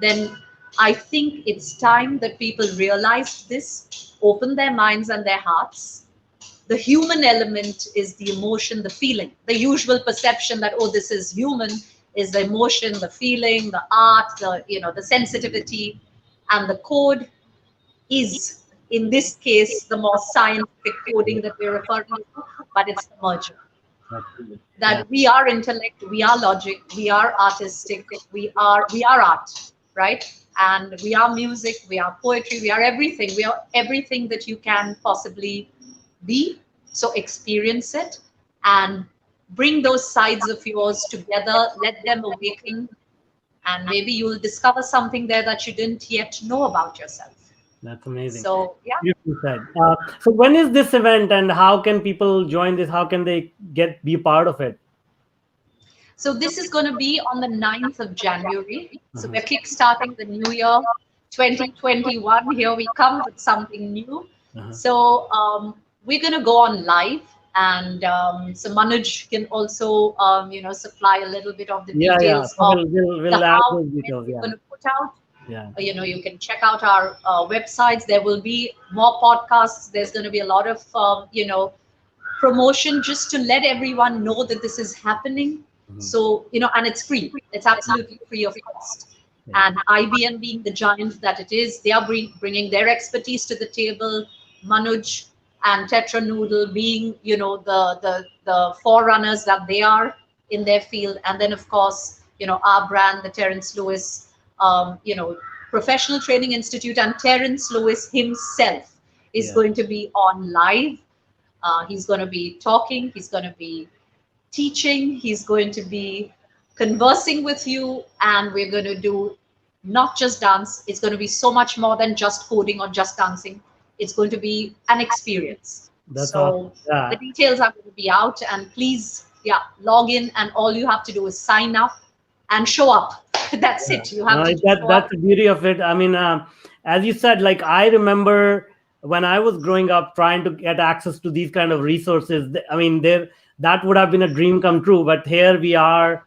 Speaker 2: then I think it's time that people realize this, open their minds and their hearts. The human element is the emotion, the feeling. The usual perception that, oh, this is human, is the emotion, the feeling, the art, the sensitivity, and the code is, in this case, the more scientific coding that we're referring to, but it's the merger.
Speaker 1: Absolutely. Yeah.
Speaker 2: That we are intellect, we are logic, we are artistic, we are art, right? And we are music, we are poetry, we are everything. We are everything that you can possibly be. So experience it and bring those sides of yours together, let them awaken, and maybe you'll discover something there that you didn't yet know about yourself.
Speaker 1: That's amazing.
Speaker 2: So yeah.
Speaker 1: Beautiful said. So when is this event and how can people join this? How can they be part of it?
Speaker 2: So this is going to be on the 9th of January. So
Speaker 1: Uh-huh.
Speaker 2: we're kickstarting the new year 2021. Here we come with something new.
Speaker 1: Uh-huh.
Speaker 2: So we're going to go on live. And so Manuj can also, supply a little bit of the
Speaker 1: Yeah, yeah.
Speaker 2: details
Speaker 1: So
Speaker 2: of
Speaker 1: we'll
Speaker 2: the
Speaker 1: add
Speaker 2: how
Speaker 1: those
Speaker 2: when
Speaker 1: details.
Speaker 2: we're
Speaker 1: Yeah.
Speaker 2: going to put out.
Speaker 1: Yeah.
Speaker 2: You can check out our websites. There will be more podcasts. There's going to be a lot of, promotion just to let everyone know that this is happening.
Speaker 1: Mhm.
Speaker 2: So, and it's free. It's absolutely free of cost.
Speaker 1: Yeah.
Speaker 2: And IBM, being the giant that it is, they are bringing their expertise to the table. Manuj and Tetra Noodle being, the forerunners that they are in their field. And then, of course, our brand, the Terrence Lewis, Professional Training Institute, and Terrence Lewis himself is
Speaker 1: Yeah.
Speaker 2: going to be on live. He's going to be talking, he's going to be teaching, he's going to be conversing with you, and we're going to do not just dance. It's going to be so much more than just coding or just dancing. It's going to be an experience.
Speaker 1: That's awesome.
Speaker 2: So the
Speaker 1: Yeah.
Speaker 2: details are going to be out, and please, yeah, log in, and all you have to do is sign up and show up. That's
Speaker 1: Yeah.
Speaker 2: it. You have
Speaker 1: No,
Speaker 2: to just show
Speaker 1: that's
Speaker 2: up.
Speaker 1: the beauty of it. I mean, as you said, like I remember when I was growing up, trying to get access to these kind of resources. I mean, there that would have been a dream come true. But here we are,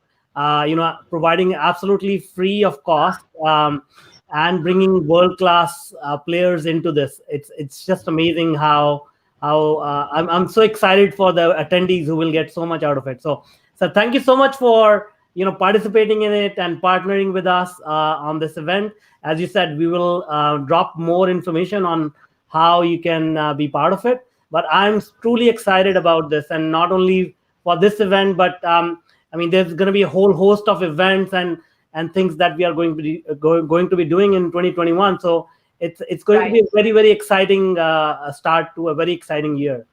Speaker 1: providing absolutely free of cost, and bringing world class players into this. It's just amazing how I'm so excited for the attendees who will get so much out of it. So thank you so much for participating in it and partnering with us on this event. As you said, we will drop more information on how you can be part of it, but I'm truly excited about this, and not only for this event, but I mean there's going to be a whole host of events and things that we are going to be doing in 2021. So it's going to be
Speaker 2: Right.
Speaker 1: a very, very exciting start to a very exciting year.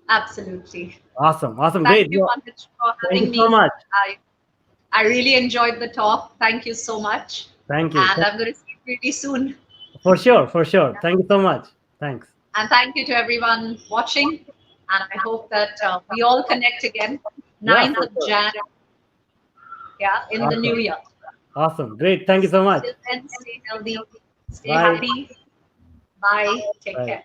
Speaker 2: Absolutely.
Speaker 1: Awesome,
Speaker 2: Thank
Speaker 1: great.
Speaker 2: you,
Speaker 1: Well,
Speaker 2: Manoj, for
Speaker 1: thank you
Speaker 2: having
Speaker 1: so
Speaker 2: me.
Speaker 1: much.
Speaker 2: I really enjoyed the talk. Thank you so much.
Speaker 1: Thank you.
Speaker 2: And I'm going to see you pretty soon.
Speaker 1: For sure. Thank you so much. Thanks.
Speaker 2: And thank you to everyone watching. And I hope that we all connect again,
Speaker 1: Yeah,
Speaker 2: 9th
Speaker 1: for
Speaker 2: of
Speaker 1: sure.
Speaker 2: Jan, yeah, in the new
Speaker 1: Awesome.
Speaker 2: year.
Speaker 1: Awesome. Great. Thank you so much.
Speaker 2: Till then, stay healthy, stay
Speaker 1: Bye.
Speaker 2: happy. Bye. Take
Speaker 1: Bye.
Speaker 2: care.